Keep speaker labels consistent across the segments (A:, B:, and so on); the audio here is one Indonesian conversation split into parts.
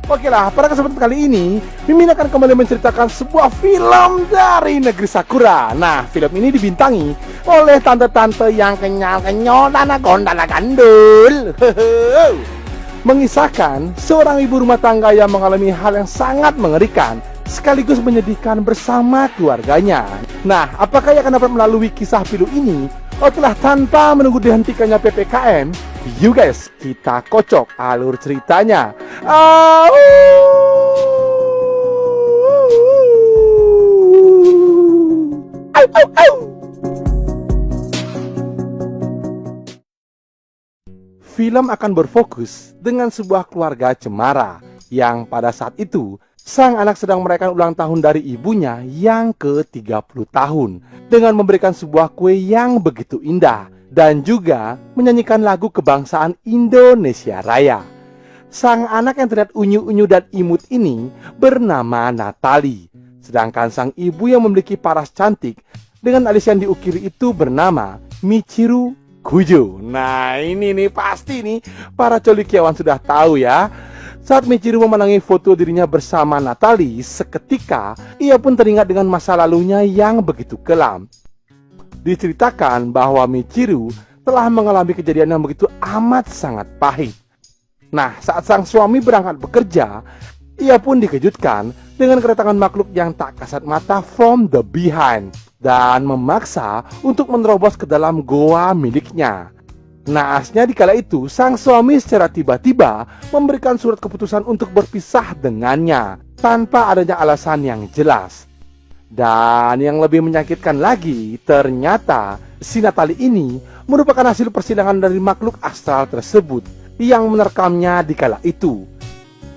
A: Oke lah, pada kesempatan kali ini Mimin akan kembali menceritakan sebuah film dari negeri Sakura. Nah, film ini dibintangi oleh tante-tante yang kenyal-kenyal dan gondala gandul. Mengisahkan seorang ibu rumah tangga yang mengalami hal yang sangat mengerikan sekaligus menyedihkan bersama keluarganya. Nah, apakah ia akan dapat melalui kisah pilu ini? Okelah, tanpa menunggu dihentikannya PPKM, yuk guys, kita kocok alur ceritanya. Film akan berfokus dengan sebuah keluarga cemara yang pada saat itu sang anak sedang merayakan ulang tahun dari ibunya yang ke-30 tahun dengan memberikan sebuah kue yang begitu indah dan juga menyanyikan lagu kebangsaan Indonesia Raya. Sang anak yang terlihat unyu-unyu dan imut ini bernama Natali, sedangkan sang ibu yang memiliki paras cantik dengan alis yang diukiri itu bernama Michiru Kujo. Nah, ini nih pasti nih para colikiawan sudah tahu ya. Saat Michiru memandangi foto dirinya bersama Natali, seketika ia pun teringat dengan masa lalunya yang begitu kelam. Diceritakan bahwa Michiru telah mengalami kejadian yang begitu amat sangat pahit. Nah, saat sang suami berangkat bekerja, ia pun dikejutkan dengan kedatangan makhluk yang tak kasat mata from the behind dan memaksa untuk menerobos ke dalam goa miliknya. Naasnya dikala itu, sang suami secara tiba-tiba memberikan surat keputusan untuk berpisah dengannya tanpa adanya alasan yang jelas. Dan yang lebih menyakitkan lagi, ternyata si Natali ini merupakan hasil persidangan dari makhluk astral tersebut yang menerkamnya dikala itu.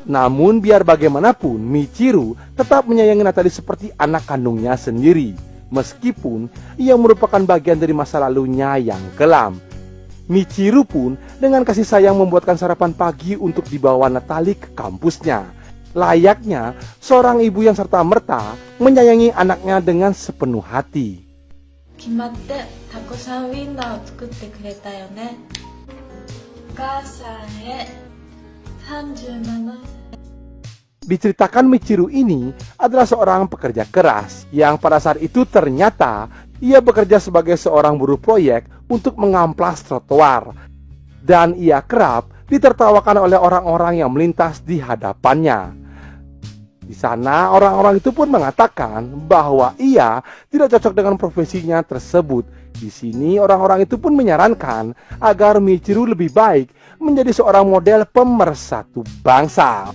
A: Namun biar bagaimanapun, Michiru tetap menyayangi Natali seperti anak kandungnya sendiri, meskipun ia merupakan bagian dari masa lalunya yang kelam. Michiru pun dengan kasih sayang membuatkan sarapan pagi untuk dibawa Natali ke kampusnya. Layaknya seorang ibu yang serta-merta menyayangi anaknya dengan sepenuh hati.
B: 決まってタコさんウインナーを作ってくれたよね。お母さんへ37
A: Diceritakan Michiru ini adalah seorang pekerja keras yang pada saat itu ternyata ia bekerja sebagai seorang buruh proyek untuk mengamplas trotoar. Dan ia kerap ditertawakan oleh orang-orang yang melintas di hadapannya. Di sana orang-orang itu pun mengatakan bahwa ia tidak cocok dengan profesinya tersebut. Di sini orang-orang itu pun menyarankan agar Michiru lebih baik menjadi seorang model pemersatu bangsa.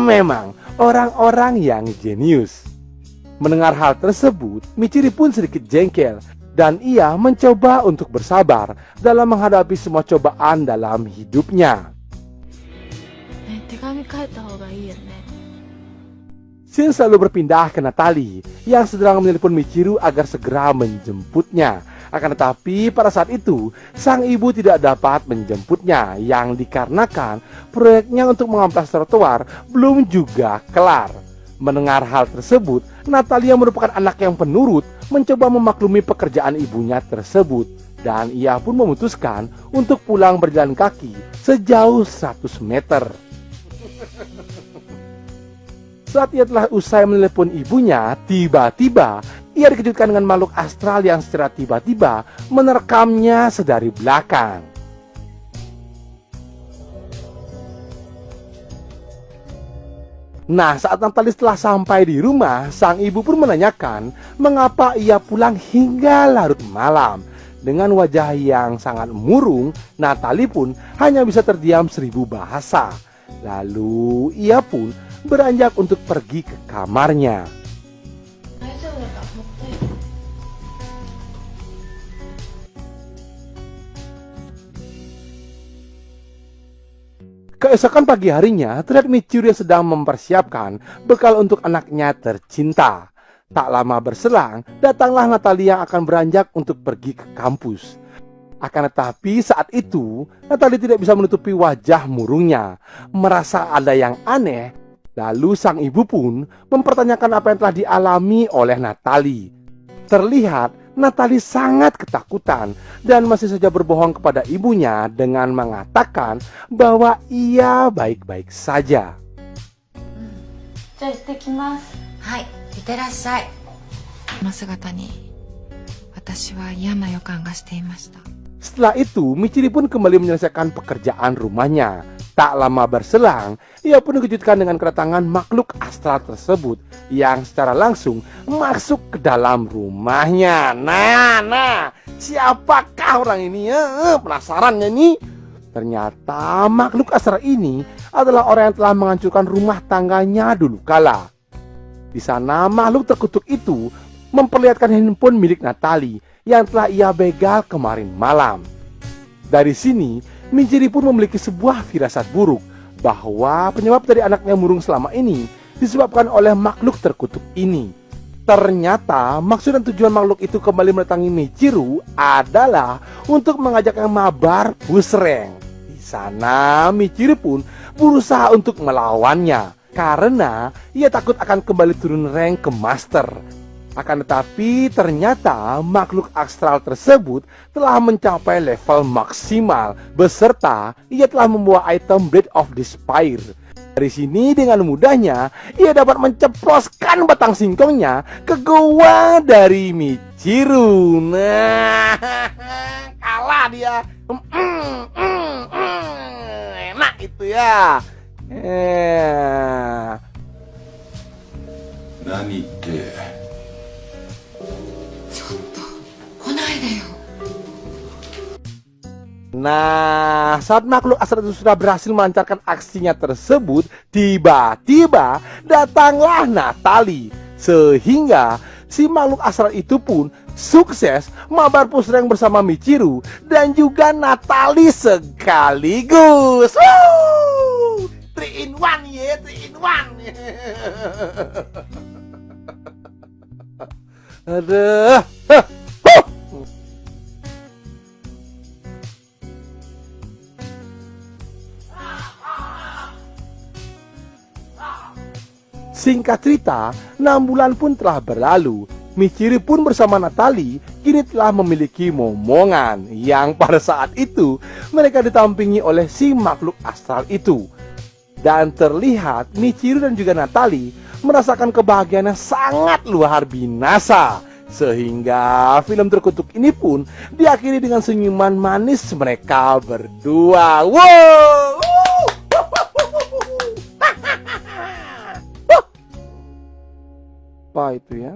A: Memang orang-orang yang jenius. Mendengar hal tersebut, Michiru pun sedikit jengkel dan ia mencoba untuk bersabar dalam menghadapi semua cobaan dalam hidupnya.
B: ね、手紙書いた方がいいよね。
A: Shin selalu berpindah ke Natali yang sedang menelpon Michiru agar segera menjemputnya. Akan tetapi pada saat itu sang ibu tidak dapat menjemputnya yang dikarenakan proyeknya untuk mengamplas trotoar belum juga kelar. Mendengar hal tersebut, Natali yang merupakan anak yang penurut mencoba memaklumi pekerjaan ibunya tersebut dan ia pun memutuskan untuk pulang berjalan kaki sejauh 100 meter. Saat ia telah usai menelepon ibunya, tiba-tiba ia dikejutkan dengan makhluk astral yang secara tiba-tiba menerkamnya sedari belakang. Nah, saat Natali telah sampai di rumah, sang ibu pun menanyakan mengapa ia pulang hingga larut malam. Dengan wajah yang sangat murung, Natali pun hanya bisa terdiam 1000 bahasa. Lalu ia pun beranjak untuk pergi ke kamarnya.
B: 大丈夫だから持ってよ。
A: Keesokan pagi harinya, terlihat Michiru yang sedang mempersiapkan bekal untuk anaknya tercinta. Tak lama berselang, datanglah Natali yang akan beranjak untuk pergi ke kampus. Akan tetapi saat itu, Natali tidak bisa menutupi wajah murungnya. Merasa ada yang aneh, lalu sang ibu pun mempertanyakan apa yang telah dialami oleh Natali. Terlihat Natali sangat ketakutan dan masih saja berbohong kepada ibunya dengan mengatakan bahwa ia baik-baik saja.
B: じゃあ行ってきます。
C: はい、いってらっしゃい。この姿に私は嫌な予感がしていました。
A: Setelah itu, Michiri pun kembali menyelesaikan pekerjaan rumahnya. Tak lama berselang, ia pun dikejutkan dengan kedatangan makhluk astral tersebut yang secara langsung masuk ke dalam rumahnya. Nah, siapakah orang ini ya? Penasaran ya ini? Ternyata makhluk astral ini adalah orang yang telah menghancurkan rumah tangganya dulu kala. Di sana makhluk terkutuk itu memperlihatkan handphone milik Natalie yang telah ia begal kemarin malam. Dari sini, Michiri pun memiliki sebuah firasat buruk bahwa penyebab dari anaknya murung selama ini disebabkan oleh makhluk terkutuk ini. Ternyata maksud dan tujuan makhluk itu kembali mendatangi Michiru adalah untuk mengajaknya mabar pusreng. Di sana Michiru pun berusaha untuk melawannya karena ia takut akan kembali turun rank ke master. Akan tetapi ternyata makhluk astral tersebut telah mencapai level maksimal beserta ia telah membawa item Blade of Despair. Dari sini dengan mudahnya ia dapat menceploskan batang singkongnya ke gua dari Michiru. Nah, kalah dia. Enak itu ya.
D: Naniって
A: Nah, saat makhluk astral itu sudah berhasil melancarkan aksinya tersebut, tiba-tiba datanglah Natalie. Sehingga si makhluk astral itu pun sukses mabar pusreng bersama Michiru dan juga Natalie sekaligus. Woo! 3 in 1 ya, 3 in 1. Aduh. Singkat cerita, 6 bulan pun telah berlalu. Michiri pun bersama Natalie kini telah memiliki momongan yang pada saat itu mereka ditampingi oleh si makhluk astral itu. Dan terlihat Michiru dan juga Natalie merasakan kebahagiaan yang sangat luar binasa. Sehingga film terkutuk ini pun diakhiri dengan senyuman manis mereka berdua. Wow! Apa itu ya?